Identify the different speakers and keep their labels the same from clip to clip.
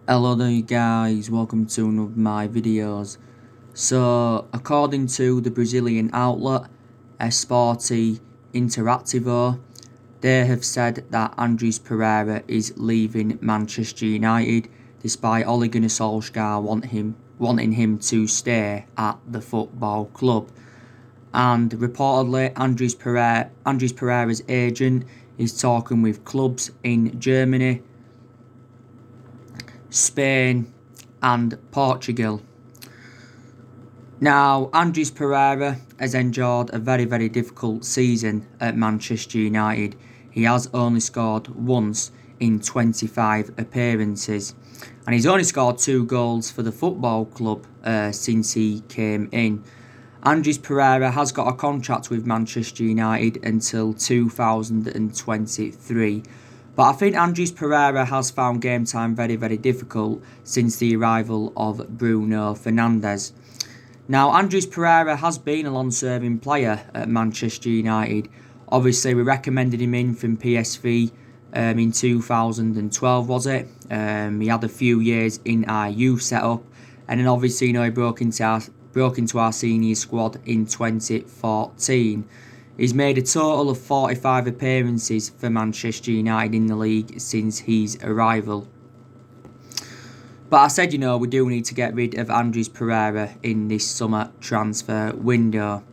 Speaker 1: Hello there guys, welcome to one of my videos. So, according to the Brazilian outlet Esporte Interativo, they have said that Andreas Pereira is leaving Manchester United despite Ole Gunnar Solskjaer wanting him to stay at the football club. And reportedly Andreas Pereira's agent is talking with clubs in Germany, Spain and Portugal. Now, Andreas Pereira has endured a very difficult season at Manchester United. He has only scored once in 25 appearances, and he's only scored 2 goals for the football club since he came in. Andreas Pereira has got a contract with Manchester United until 2023. But I think Andreas Pereira has found game time very difficult since the arrival of Bruno Fernandes. Now, Andreas Pereira has been a long-serving player at Manchester United. Obviously, we recommended him in from PSV in 2012, was it? He had a few years in our youth setup, and then obviously, he broke into our senior squad in 2014. He's made a total of 45 appearances for Manchester United in the league since his arrival. But I said, we do need to get rid of Andreas Pereira in this summer transfer window.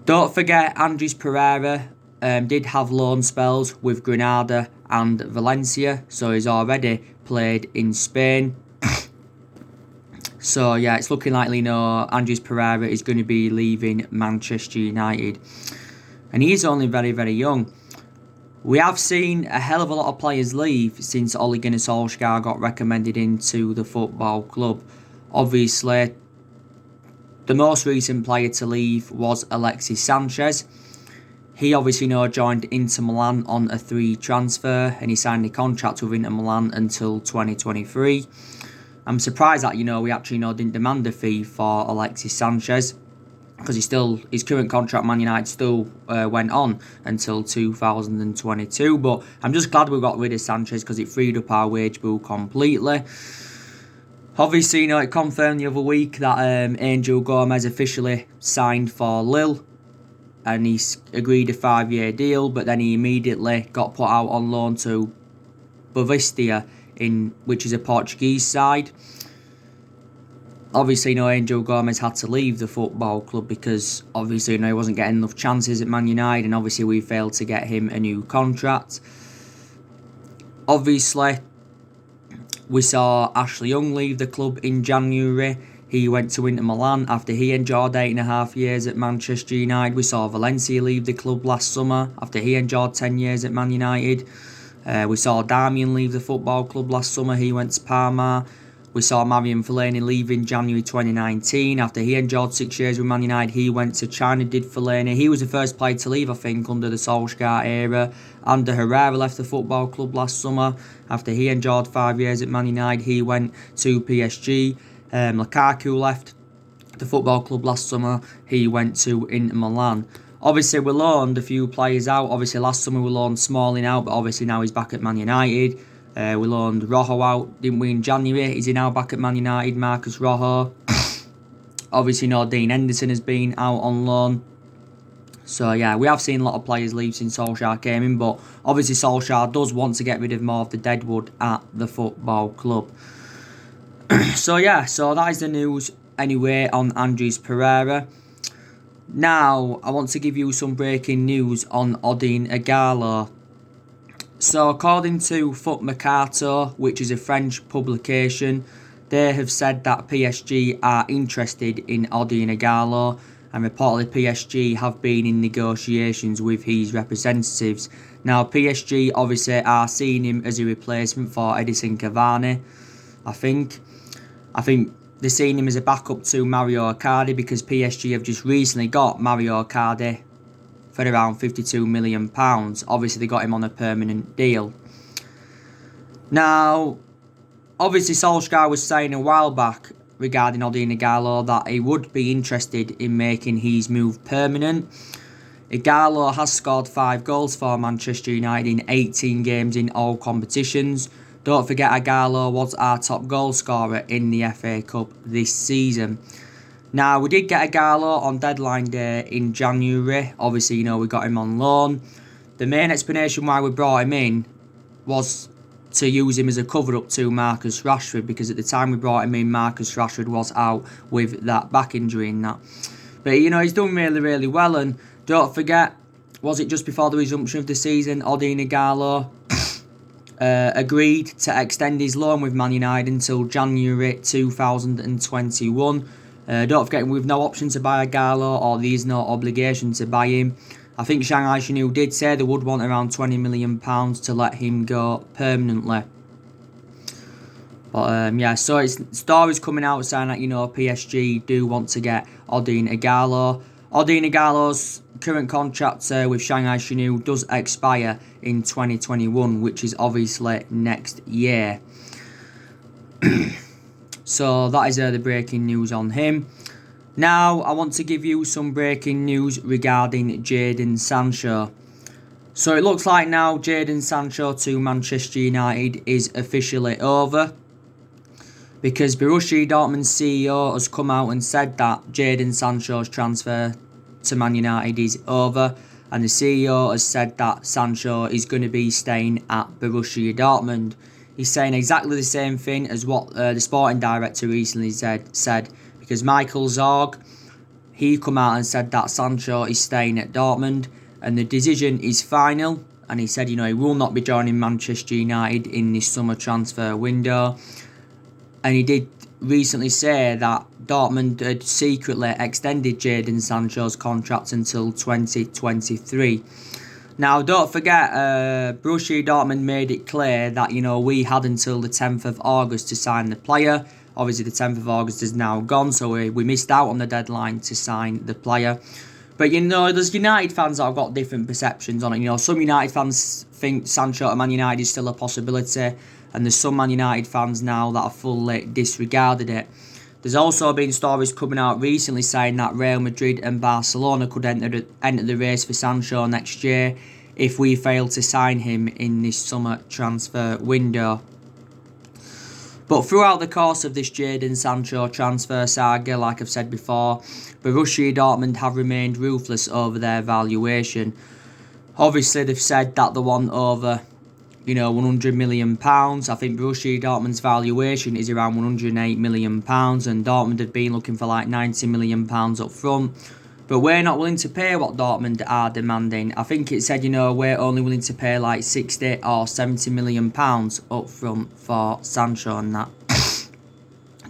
Speaker 1: Don't forget, Andreas Pereira did have loan spells with Granada and Valencia, so he's already played in Spain. So, yeah, it's looking likely, Andreas Pereira is going to be leaving Manchester United. And he's only very young. We have seen a hell of a lot of players leave since Ole Gunnar Solskjaer got recommended into the football club. Obviously, the most recent player to leave was Alexis Sanchez. He obviously joined Inter Milan on a 3 transfer, and he signed a contract with Inter Milan until 2023. I'm surprised that we actually didn't demand a fee for Alexis Sanchez, because his current contract Man United still went on until 2022. But I'm just glad we got rid of Sanchez because it freed up our wage bill completely. Obviously, it confirmed the other week that Angel Gomez officially signed for Lille, and he's agreed a 5-year deal. But then he immediately got put out on loan to Boavista, which is a Portuguese side. Obviously, Angel Gomez had to leave the football club because obviously, he wasn't getting enough chances at Man United, and obviously we failed to get him a new contract. Obviously, we saw Ashley Young leave the club in January. He went to Inter Milan after he endured 8.5 years at Manchester United. We saw Valencia leave the club last summer after he endured 10 years at Man United. We saw Damian leave the football club last summer. He went to Parma. We saw Marian Fellaini leave in January 2019 after he endured 6 years with Man United. He went to China, did Fellaini. He was the first player to leave, I think, under the Solskjaer era. Ander Herrera left the football club last summer after he endured 5 years at Man United. He went to PSG. Lukaku left the football club last summer. He went to Inter Milan. Obviously, we loaned a few players out. Obviously, last summer we loaned Smalling out, but obviously now he's back at Man United. We loaned Rojo out, didn't we, in January? Is he now back at Man United, Marcus Rojo? Obviously, Dean Henderson has been out on loan. So, yeah, we have seen a lot of players leave since Solskjaer came in, but obviously Solskjaer does want to get rid of more of the deadwood at the football club. So that is the news anyway on Andreas Pereira. Now, I want to give you some breaking news on Odion Ighalo. So, according to Foot Mercato, which is a French publication, they have said that PSG are interested in Odion Ighalo, and reportedly PSG have been in negotiations with his representatives. Now, PSG obviously are seeing him as a replacement for Edinson Cavani, I think they're seeing him as a backup to Mario Icardi because PSG have just recently got Mario Icardi for around £52 million. Obviously, they got him on a permanent deal. Now, obviously, Solskjaer was saying a while back regarding Odion Ighalo that he would be interested in making his move permanent. Ighalo has scored 5 goals for Manchester United in 18 games in all competitions. Don't forget Ighalo was our top goal scorer in the FA Cup this season. Now, we did get Ighalo on deadline day in January. Obviously, we got him on loan. The main explanation why we brought him in was to use him as a cover-up to Marcus Rashford, because at the time we brought him in, Marcus Rashford was out with that back injury and that. But, he's done really, really well. And don't forget, was it just before the resumption of the season, Odion Ighalo agreed to extend his loan with Man United until January 2021. Don't forget, we've no option to buy Ighalo, or there's no obligation to buy him. I think Shanghai Shenhua did say they would want around £20 million to let him go permanently. But so it's stories coming out saying that PSG do want to get Odion Ighalo. Odion Ighalo's current contract with Shanghai Shenhua does expire in 2021, which is obviously next year. So that is the breaking news on him. Now I want to give you some breaking news regarding Jadon Sancho. So it looks like now Jadon Sancho to Manchester United is officially over, because Borussia Dortmund's CEO has come out and said that Jadon Sancho's transfer to Man United is over, and the CEO has said that Sancho is going to be staying at Borussia Dortmund. He's saying exactly the same thing as what the sporting director recently said, because Michael Zorg, he come out and said that Sancho is staying at Dortmund and the decision is final, and he said he will not be joining Manchester United in this summer transfer window. And he did recently say that Dortmund had secretly extended Jadon Sancho's contract until 2023. Now, don't forget, Borussia Dortmund made it clear that, we had until the 10th of August to sign the player. Obviously, the 10th of August is now gone, so we missed out on the deadline to sign the player. But, there's United fans that have got different perceptions on it. Some United fans think Sancho at Man United is still a possibility, and there's some Man United fans now that have fully disregarded it. There's also been stories coming out recently saying that Real Madrid and Barcelona could enter the race for Sancho next year if we fail to sign him in this summer transfer window. But throughout the course of this Jadon Sancho transfer saga, like I've said before, Borussia Dortmund have remained ruthless over their valuation. Obviously, they've said that they want over £100 million. I think Borussia Dortmund's valuation is around £108 million, and Dortmund have been looking for like £90 million up front. But we're not willing to pay what Dortmund are demanding. I think it said, we're only willing to pay like 60 or £70 million up front for Sancho and that.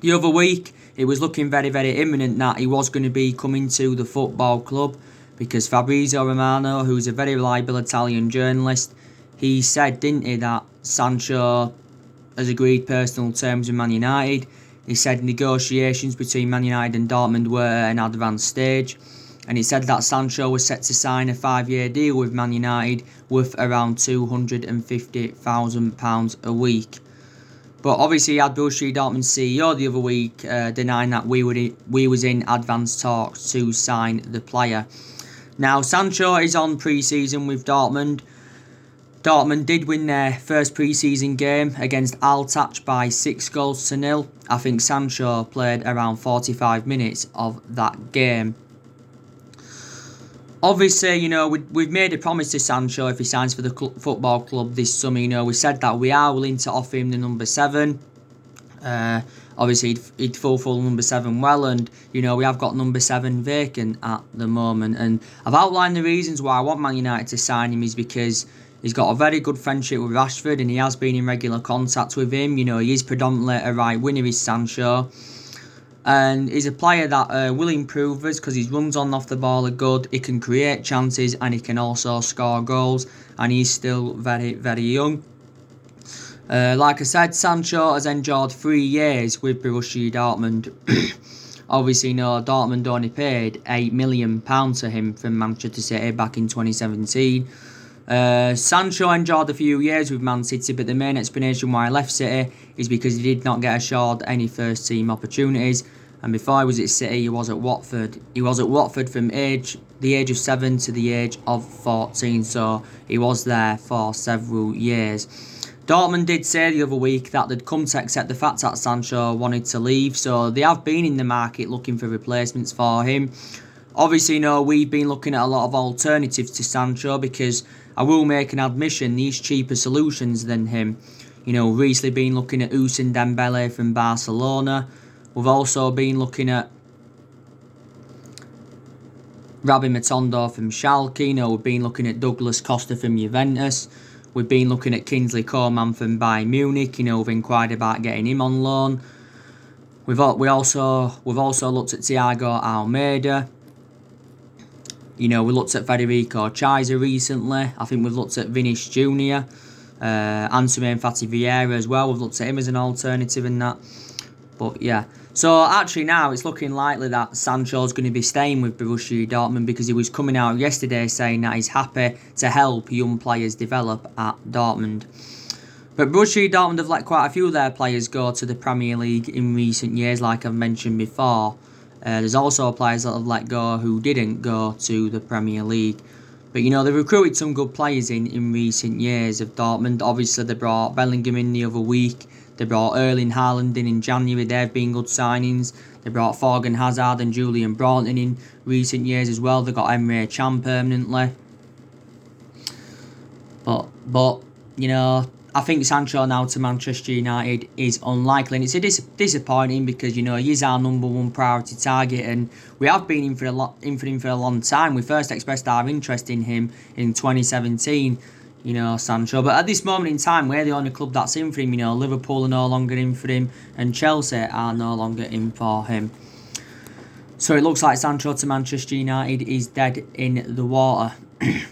Speaker 1: The other week, it was looking very, very imminent that he was going to be coming to the football club, because Fabrizio Romano, who's a very reliable Italian journalist, he said, didn't he, that Sancho has agreed personal terms with Man United. He said negotiations between Man United and Dortmund were at an advanced stage. And he said that Sancho was set to sign a 5-year deal with Man United worth around £250,000 a week. But obviously, he had Borussia Dortmund's CEO the other week denying that we was in advanced talks to sign the player. Now, Sancho is on pre-season with Dortmund. Dortmund did win their first pre-season game against Altach by 6-0. I think Sancho played around 45 minutes of that game. Obviously, we've made a promise to Sancho if he signs for the football club this summer. We said that we are willing to offer him the number 7. Obviously, he'd fulfill number 7 well, and, we have got number 7 vacant at the moment. And I've outlined the reasons why I want Man United to sign him is because he's got a very good friendship with Rashford, and he has been in regular contact with him. He is predominantly a right winger, is Sancho. And he's a player that will improve us because his runs on and off the ball are good. He can create chances and he can also score goals. And he's still very, very young. Like I said, Sancho has endured 3 years with Borussia Dortmund. Obviously, Dortmund only paid £8 million to him from Manchester City back in 2017. Sancho endured a few years with Man City, but the main explanation why he left City is because he did not get assured any first team opportunities. And before he was at City, he was at Watford. He was at Watford from the age of 7 to the age of 14, so he was there for several years. Dortmund did say the other week that they'd come to accept the fact that Sancho wanted to leave, so they have been in the market looking for replacements for him. Obviously, we've been looking at a lot of alternatives to Sancho because I will make an admission, these cheaper solutions than him. Recently been looking at Ousmane Dembele from Barcelona. We've also been looking at Rabbi Matondo from Schalke. We've been looking at Douglas Costa from Juventus. We've been looking at Kingsley Coman from Bayern Munich. We've inquired about getting him on loan. We've also looked at Thiago Almeida. We looked at Federico Chiesa recently. I think we've looked at Vinicius Junior, Antoine Fati Vieira as well. We've looked at him as an alternative in that. But yeah. So actually now it's looking likely that Sancho's going to be staying with Borussia Dortmund because he was coming out yesterday saying that he's happy to help young players develop at Dortmund. But Borussia Dortmund have let quite a few of their players go to the Premier League in recent years, like I've mentioned before. There's also players that have let go who didn't go to the Premier League. But they've recruited some good players in recent years of Dortmund. Obviously they brought Bellingham in the other week. They brought Erling Haaland in January. They've been good signings. They brought Thorgan Hazard and Julian Broughton in recent years as well. They got Emre Can permanently. But I think Sancho now to Manchester United is unlikely, and it's disappointing because he's our number one priority target, and we have been in for him for a long time. We first expressed our interest in him in 2017. Sancho. But at this moment in time, we're the only club that's in for him. Liverpool are no longer in for him, and Chelsea are no longer in for him. So it looks like Sancho to Manchester United is dead in the water. It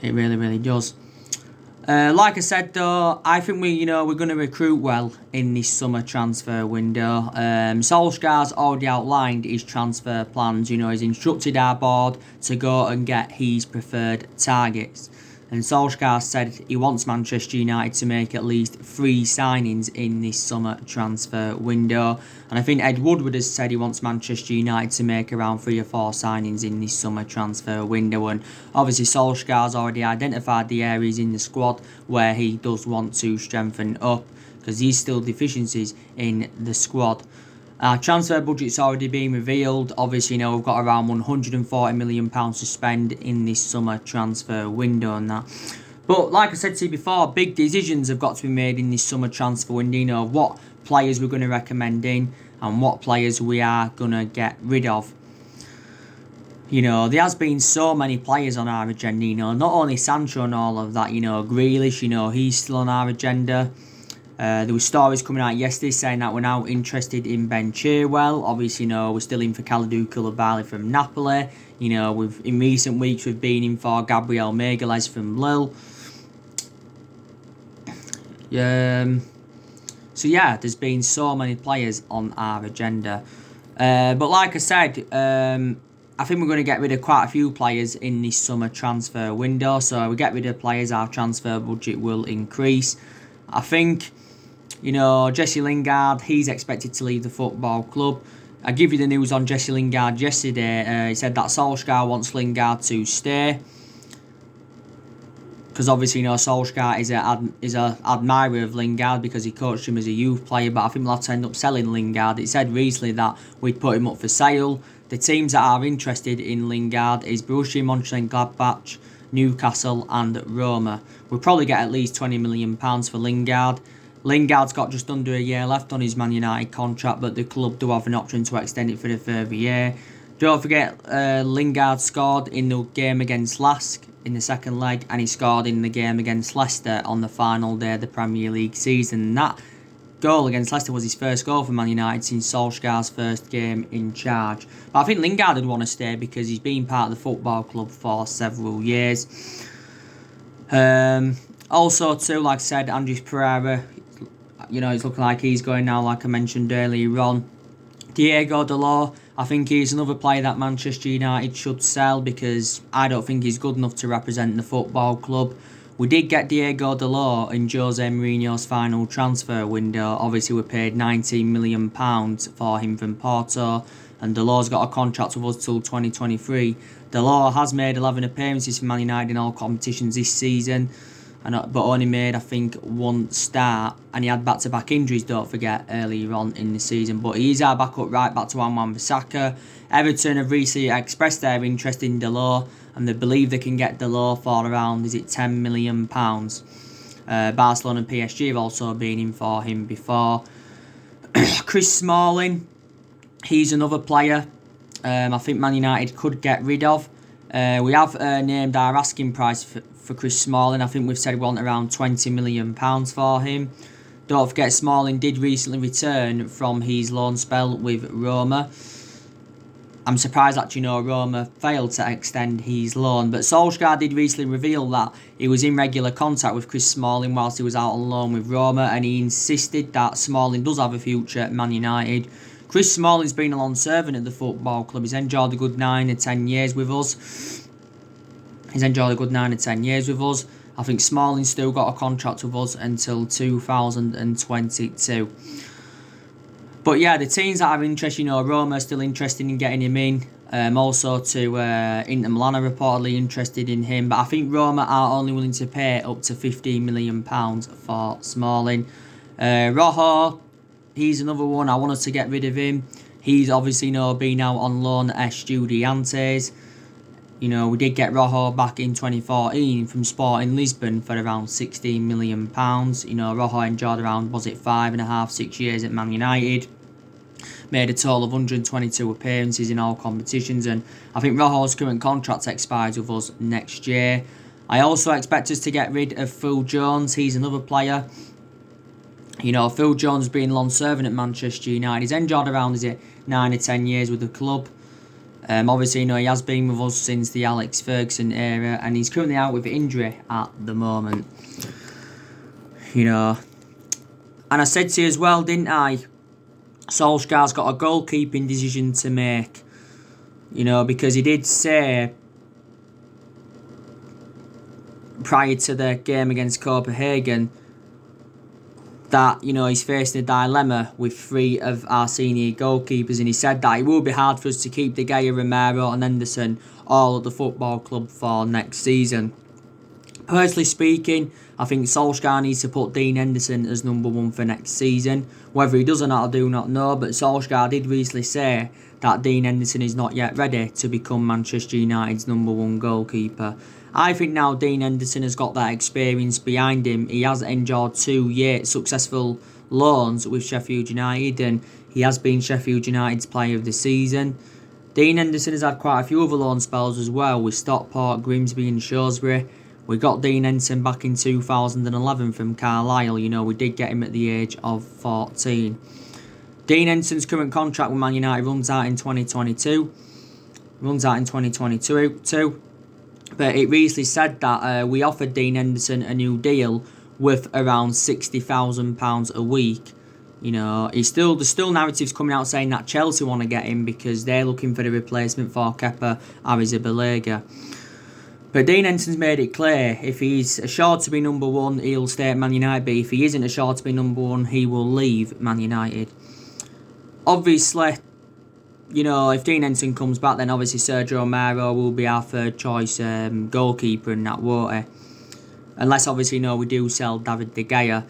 Speaker 1: really, really does. Like I said though, I think we're going to recruit well in this summer transfer window. Solskjaer's already outlined his transfer plans. He's instructed our board to go and get his preferred targets. And Solskjaer said he wants Manchester United to make at least 3 signings in this summer transfer window. And I think Ed Woodward has said he wants Manchester United to make around 3 or 4 signings in this summer transfer window. And obviously Solskjaer's already identified the areas in the squad where he does want to strengthen up, because there's still deficiencies in the squad. Our transfer budget's already been revealed. Obviously, we've got around £140 million to spend in this summer transfer window and that. But like I said to you before, big decisions have got to be made in this summer transfer window of what players we're going to recommend in and what players we are going to get rid of. There has been so many players on our agenda, not only Sancho and all of that, Grealish, he's still on our agenda. There were stories coming out yesterday saying that we're now interested in Ben Chilwell. Obviously, we're still in for Kalidou Koulibaly from Napoli. In recent weeks we've been in for Gabriel Magalhaes from Lille. So yeah, there's been so many players on our agenda. But like I said, I think we're going to get rid of quite a few players in this summer transfer window. So we get rid of players, our transfer budget will increase. I think Jesse Lingard, he's expected to leave the football club. I give you the news on Jesse Lingard yesterday. He said that Solskjaer wants Lingard to stay, because obviously Solskjaer is a admirer of Lingard because he coached him as a youth player. But I think we'll have to end up selling Lingard. It said recently that we'd put him up for sale. The teams that are interested in Lingard is Borussia Mönchengladbach, Newcastle and Roma. We'll probably get at least £20 million for Lingard. Lingard's got just under a year left on his Man United contract, but the club do have an option to extend it for a further year. Don't forget, Lingard scored in the game against Lask in the second leg, and he scored in the game against Leicester on the final day of the Premier League season. And that goal against Leicester was his first goal for Man United since Solskjaer's first game in charge. But I think Lingard would want to stay because he's been part of the football club for several years. Also, too, like I said, Andreas Pereira, it's looking like he's going now, like I mentioned earlier on. Diego Dalot, I think he's another player that Manchester United should sell because I don't think he's good enough to represent the football club. We did get Diego Dalot in Jose Mourinho's final transfer window. Obviously, we paid £19 million for him from Porto, and Dalot's got a contract with us till 2023. Dalot has made 11 appearances for Man United in all competitions this season. but only made, I think, one start, and he had back-to-back injuries, don't forget, earlier on in the season. But he's our backup right back to Wan-Bissaka. Everton have recently expressed their interest in Ighalo, and they believe they can get Ighalo for around, £10 million. Barcelona and PSG have also been in for him before. Chris Smalling, he's another player I think Man United could get rid of. We have named our asking price for Chris Smalling. I think we've said we want around £20 million for him. Don't forget, Smalling did recently return from his loan spell with Roma. I'm surprised that Roma failed to extend his loan, but Solskjaer did recently reveal that he was in regular contact with Chris Smalling whilst he was out on loan with Roma, and he insisted that Smalling does have a future at Man United. Chris Smalling's been a long servant at the football club. He's enjoyed a good 9 or 10 years with us. I think Smalling's still got a contract with us until 2022. But yeah, the teams that have interest, Roma are still interested in getting him in. Also to Inter Milan are reportedly interested in him. But I think Roma are only willing to pay up to £15 million for Smalling. Rojo, he's another one. I wanted to get rid of him. He's obviously been out on loan at Estudiantes. We did get Rojo back in 2014 from Sporting Lisbon for around £16 million. Rojo enjoyed around, 5.5, 6 years at Man United. Made a total of 122 appearances in all competitions, and I think Rojo's current contract expires with us next year. I also expect us to get rid of Phil Jones. He's another player. Phil Jones has been long serving at Manchester United. He's enjoyed around 9 or 10 years with the club. Obviously, he has been with us since the Alex Ferguson era, and he's currently out with injury at the moment. And I said to you as well, didn't I? Solskjaer's got a goalkeeping decision to make. Because he did say prior to the game against Copenhagen that, he's facing a dilemma with 3 of our senior goalkeepers, and he said that it will be hard for us to keep De Gea, Romero and Henderson all at the football club for next season. Personally speaking, I think Solskjaer needs to put Dean Henderson as number 1 for next season. Whether he does or not, I do not know, but Solskjaer did recently say that Dean Henderson is not yet ready to become Manchester United's number 1 goalkeeper. I think now Dean Henderson has got that experience behind him. He has enjoyed 2 successful loans with Sheffield United, and he has been Sheffield United's player of the season. Dean Henderson has had quite a few other loan spells as well, with Stockport, Grimsby and Shrewsbury. We got Dean Henderson back in 2011 from Carlisle. We did get him at the age of 14. Dean Henderson's current contract with Man United runs out in 2022. But it recently said that we offered Dean Henderson a new deal worth around £60,000 a week. There's still narratives coming out saying that Chelsea want to get him because they're looking for the replacement for Kepa Arrizabalaga. But Dean Henderson's made it clear, if he's assured to be number 1, he'll stay at Man United. But if he isn't assured to be number 1, he will leave Man United. Obviously, if Dean Henderson comes back, then obviously Sergio Romero will be our third choice goalkeeper in that, won't he? Unless, obviously, we do sell David De Gea.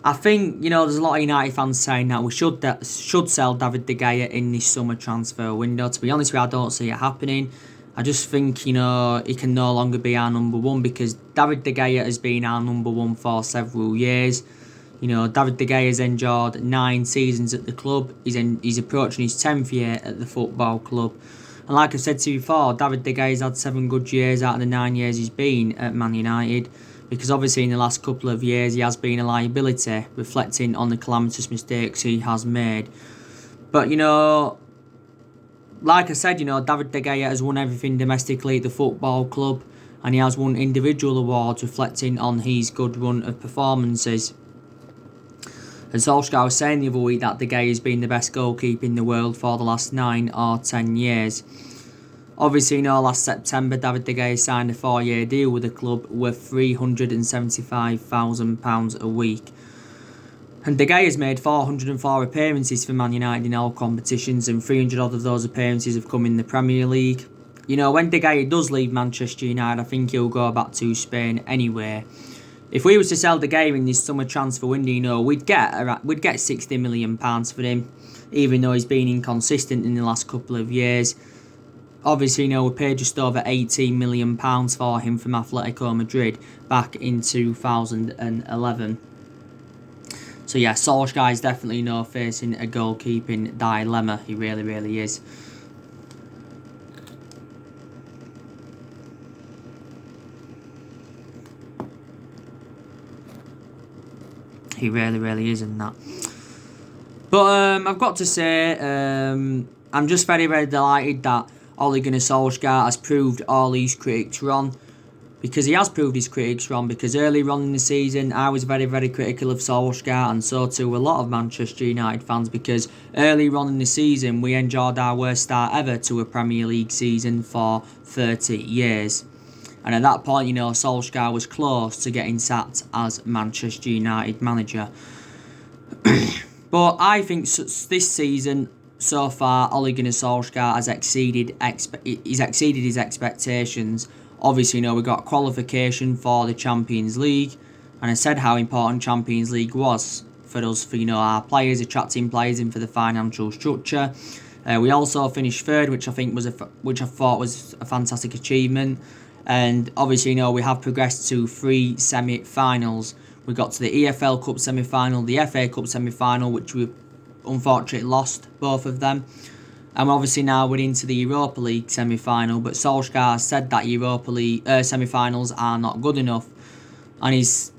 Speaker 1: I think, there's a lot of United fans saying that we should sell David De Gea in this summer transfer window. To be honest with you, I don't see it happening. I just think, he can no longer be our number 1 because David De Gea has been our number 1 for several years. David De Gea has enjoyed 9 seasons at the club. He's approaching his 10th year at the football club. And like I said to you before, David De Gea's had 7 good years out of the 9 years he's been at Man United. Because obviously in the last couple of years he has been a liability, reflecting on the calamitous mistakes he has made. But, like I said, David De Gea has won everything domestically at the football club, and he has won individual awards reflecting on his good run of performances. And Solskjaer was saying the other week that De Gea has been the best goalkeeper in the world for the last 9 or 10 years. Obviously, last September, David De Gea signed a 4-year deal with the club worth £375,000 a week. And De Gea has made 404 appearances for Man United in all competitions, and 300 odd of those appearances have come in the Premier League. When De Gea does leave Manchester United, I think he'll go back to Spain anyway. if we was to sell the game in this summer transfer window, you know, we'd get £60 million for him, even though he's been inconsistent in the last couple of years. Obviously, you know, we paid just over £18 million for him from Atletico Madrid back in 2011. So yeah, Solskjaer is definitely, you know, facing a goalkeeping dilemma. He really, really is. He really, really is in that. But I've got to say, I'm just very, very delighted that Ole Gunnar Solskjaer has proved all these critics wrong. Because he has proved his critics wrong. Because earlier on in the season, I was very, very critical of Solskjaer, and so too a lot of Manchester United fans. Because earlier on in the season, we enjoyed our worst start ever to a Premier League season for 30 years. And at that point, you know, Solskjaer was close to getting sacked as Manchester United manager. But I think this season, so far, Ole Gunnar Solskjaer has exceeded his expectations. Obviously, you know, we got qualification for the Champions League, and I said how important Champions League was for us, for, you know, our players, attracting players in for the financial structure. We also finished third, which I thought was a fantastic achievement. And obviously, you know, we have progressed to 3 semi-finals. We got to the EFL Cup semi-final, the FA Cup semi-final, which we unfortunately lost both of them. And obviously now we're into the Europa League semi-final. But Solskjaer said that Europa League semi-finals are not good enough. And he's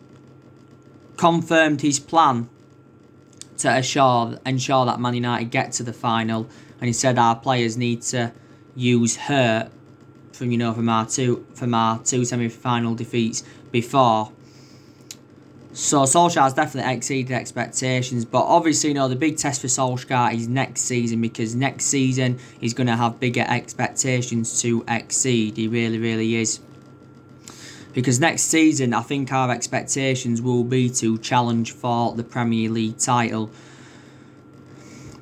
Speaker 1: confirmed his plan to ensure that Man United get to the final. And he said our players need to use hurt from our two semi-final defeats before. So Solskjaer has definitely exceeded expectations, but obviously, you know, the big test for Solskjaer is next season, because next season he's going to have bigger expectations to exceed. He really, really is. Because next season, I think our expectations will be to challenge for the Premier League title.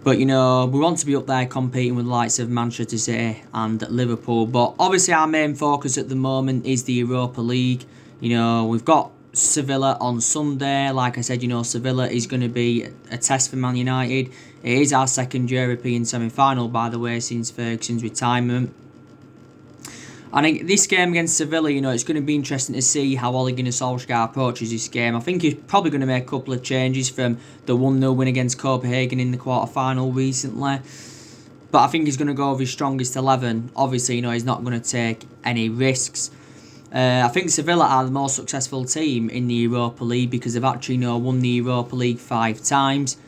Speaker 1: But, you know, we want to be up there competing with the likes of Manchester City and Liverpool. But obviously our main focus at the moment is the Europa League. You know, we've got Sevilla on Sunday. Like I said, you know, Sevilla is going to be a test for Man United. It is our second European semi-final, by the way, since Ferguson's retirement. I think this game against Sevilla, you know, it's going to be interesting to see how Ole Gunnar Solskjaer approaches this game. I think he's probably going to make a couple of changes from the 1-0 win against Copenhagen in the quarter-final recently. But I think he's going to go with his strongest 11. Obviously, you know, he's not going to take any risks. I think Sevilla are the most successful team in the Europa League, because they've actually, you know, won the Europa League 5 times.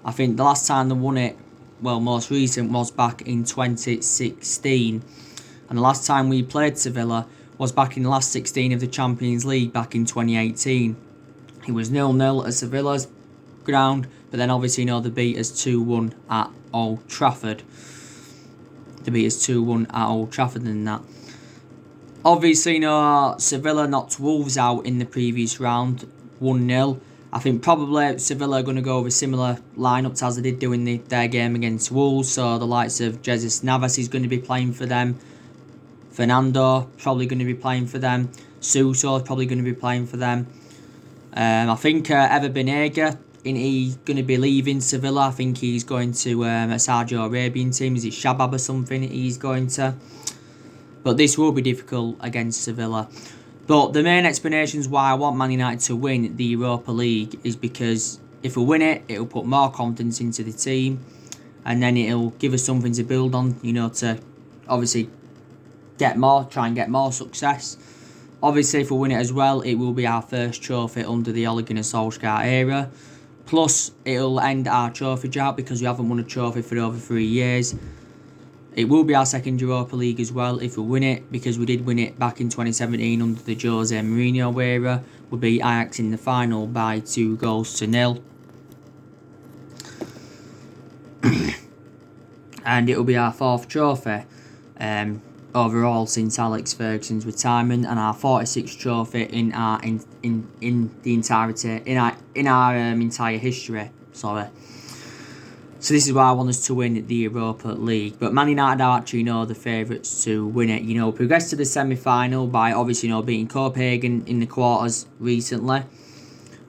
Speaker 1: I think the last time they won it, well, most recent, was back in 2016. And the last time we played Sevilla was back in the last 16 of the Champions League back in 2018. It was 0-0 at Sevilla's ground, but then obviously, you know, they beat us 2-1 at Old Trafford. They beat us 2-1 at Old Trafford in that. Obviously, you know, Sevilla knocked Wolves out in the previous round, 1-0. I think probably Sevilla are going to go with similar lineups as they did do in their game against Wolves. So the likes of Jesus Navas is going to be playing for them. Fernando probably going to be playing for them. Suso is probably going to be playing for them. I think Ever Banega, he's going to be leaving Sevilla. I think he's going to a Saudi Arabian team. Is it Shabab or something he's going to? But this will be difficult against Sevilla. But the main explanations why I want Man United to win the Europa League is because if we win it, it'll put more confidence into the team. And then it'll give us something to build on, you know, to obviously try and get more success. Obviously, if we win it as well, it will be our first trophy under the Ole Gunnar Solskjaer era. Plus, it'll end our trophy drought because we haven't won a trophy for over 3 years. It will be our second Europa League as well if we win it, because we did win it back in 2017 under the Jose Mourinho era. We beat Ajax in the final by 2-0. And it will be our 4th trophy overall since Alex Ferguson's retirement, and our 46th trophy in our entire history. Sorry. So this is why I want us to win the Europa League. But Man United are actually, the favourites to win it. Progressed to the semi-final by obviously, beating Copenhagen in the quarters recently.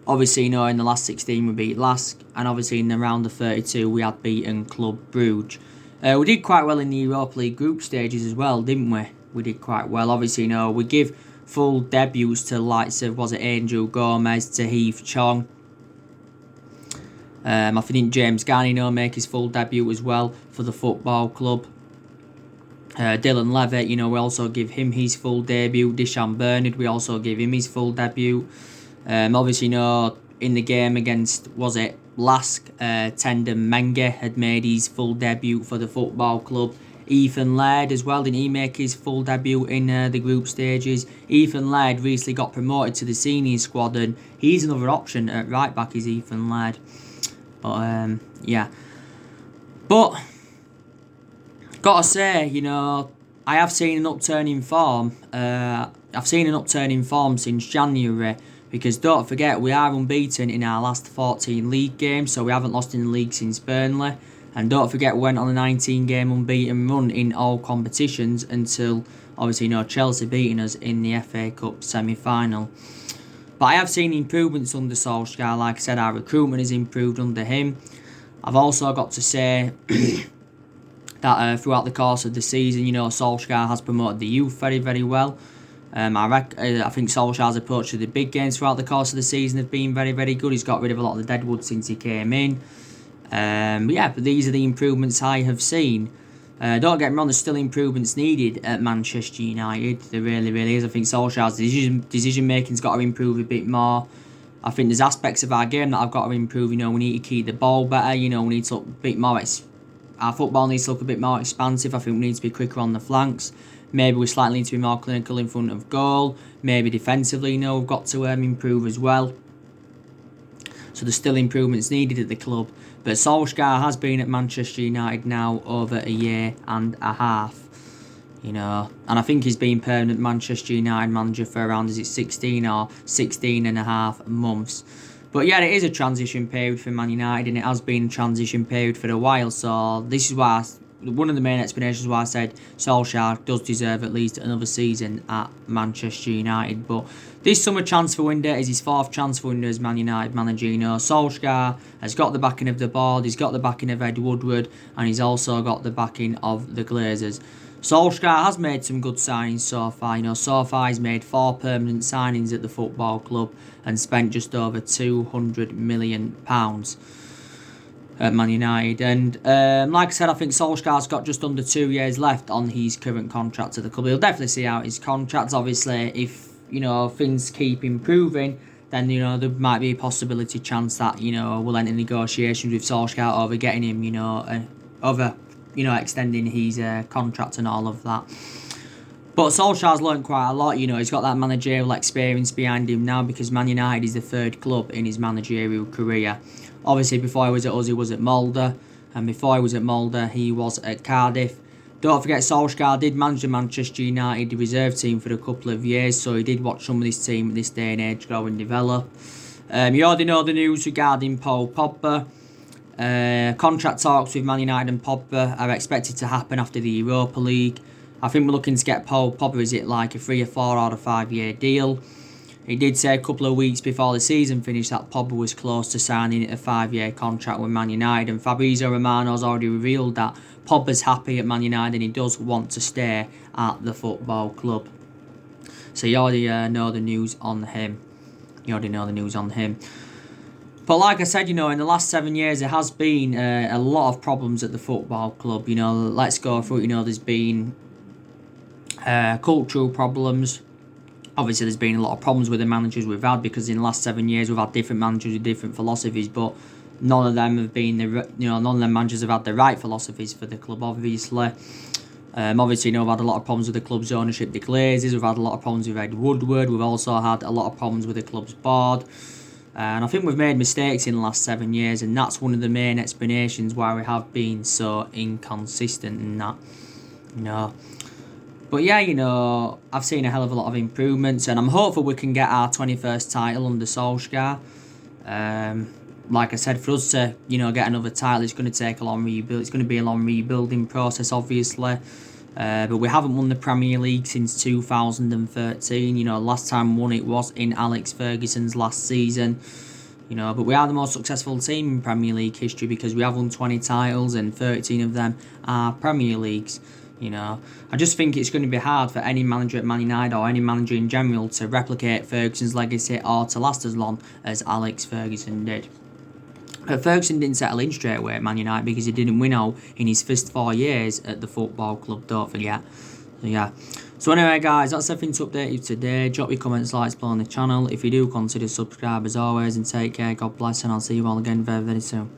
Speaker 1: Obviously, in the last 16 we beat Lask. And obviously in the round of 32 we had beaten Club Brugge. We did quite well in the Europa League group stages as well, didn't we? We did quite well. Obviously, we give full debuts to the likes of, Angel Gomez, to Heath Chong. I think James Garner make his full debut as well for the football club. Dylan Levitt, we also give him his full debut. Dishan Bernard, we also give him his full debut. Obviously, in the game against, Lask, Tendon Menge had made his full debut for the football club. Ethan Laird as well, didn't he make his full debut in the group stages? Ethan Laird recently got promoted to the senior squad, and he's another option at right back, is Ethan Laird. But, yeah. But, gotta say, I have seen an upturn in form. I've seen an upturn in form since January. Because don't forget, we are unbeaten in our last 14 league games. So we haven't lost in the league since Burnley. And don't forget, we went on a 19-game unbeaten run in all competitions until, obviously, Chelsea beating us in the FA Cup semi-final. But I have seen improvements under Solskjaer. Like I said, our recruitment has improved under him. I've also got to say that throughout the course of the season, Solskjaer has promoted the youth very, very well. I think Solskjaer's approach to the big games throughout the course of the season have been very, very good. He's got rid of a lot of the deadwood since he came in. But these are the improvements I have seen. Don't get me wrong, there's still improvements needed at Manchester United. There really, really is. I think Solskjaer's decision making's got to improve a bit more. I think there's aspects of our game that I've got to improve. We need to keep the ball better. We need to look a bit more. Our football needs to look a bit more expansive. I think we need to be quicker on the flanks. Maybe we slightly need to be more clinical in front of goal. Maybe defensively, we've got to improve as well. So there's still improvements needed at the club. But Solskjaer has been at Manchester United now over a year and a half. And I think he's been permanent Manchester United manager for around, 16 or 16 and a half months. But yeah, it is a transition period for Man United, and it has been a transition period for a while. So this is why one of the main explanations why I said Solskjaer does deserve at least another season at Manchester United. But this summer transfer window is his fourth transfer window as Man United manager. Solskjaer has got the backing of the board, he's got the backing of Ed Woodward, and he's also got the backing of the Glazers. Solskjaer has made some good signings so far. So far he's made 4 permanent signings at the football club and spent just over £200 million at Man United. And like I said, I think Solskjaer's got just under 2 years left on his current contract at the club. He'll definitely see out his contract. Obviously, if things keep improving, then there might be a possibility chance that we'll enter negotiations with Solskjaer over getting him extending his contract and all of that. But Solskjaer's learned quite a lot. He's got that managerial experience behind him now, because Man United is the third club in his managerial career. Obviously, before he was at us, he was at Molde. And before he was at Molde, he was at Cardiff. Don't forget, Solskjaer did manage the Manchester United reserve team for a couple of years. So he did watch some of this team at this day and age grow and develop. You already know the news regarding Paul Pogba. Contract talks with Man United and Pogba are expected to happen after the Europa League. I think we're looking to get Paul Pogba, is it like a 3 or 4 or a 5 year deal? He did say a couple of weeks before the season finished that Pogba was close to signing a 5-year contract with Man United, and Fabrizio Romano's already revealed that Pogba's happy at Man United and he does want to stay at the football club. So you already know the news on him. But like I said, in the last 7 years there has been a lot of problems at the football club. Let's go through it. There's been cultural problems. Obviously, there's been a lot of problems with the managers we've had, because in the last 7 years we've had different managers with different philosophies, but none of them have been none of them managers have had the right philosophies for the club. Obviously, we've had a lot of problems with the club's ownership, the Glazers. We've had a lot of problems with Ed Woodward. We've also had a lot of problems with the club's board. And I think we've made mistakes in the last 7 years, and that's one of the main explanations why we have been so inconsistent in that. But yeah, I've seen a hell of a lot of improvements, and I'm hopeful we can get our 21st title under Solskjaer. like I said, for us to, get another title, it's going to take a long rebuild. It's going to be a long rebuilding process, obviously. But we haven't won the Premier League since 2013. Last time won it was in Alex Ferguson's last season. But we are the most successful team in Premier League history because we have won 20 titles and 13 of them are Premier Leagues. I just think it's going to be hard for any manager at Man United or any manager in general to replicate Ferguson's legacy or to last as long as Alex Ferguson did. Ferguson didn't settle in straight away at Man United because he didn't win out in his first 4 years at the football club, don't forget. So anyway guys, that's everything to update you today. Drop your comments, likes below on the channel. If you do, consider subscribe as always, and take care, God bless, and I'll see you all again very, very soon.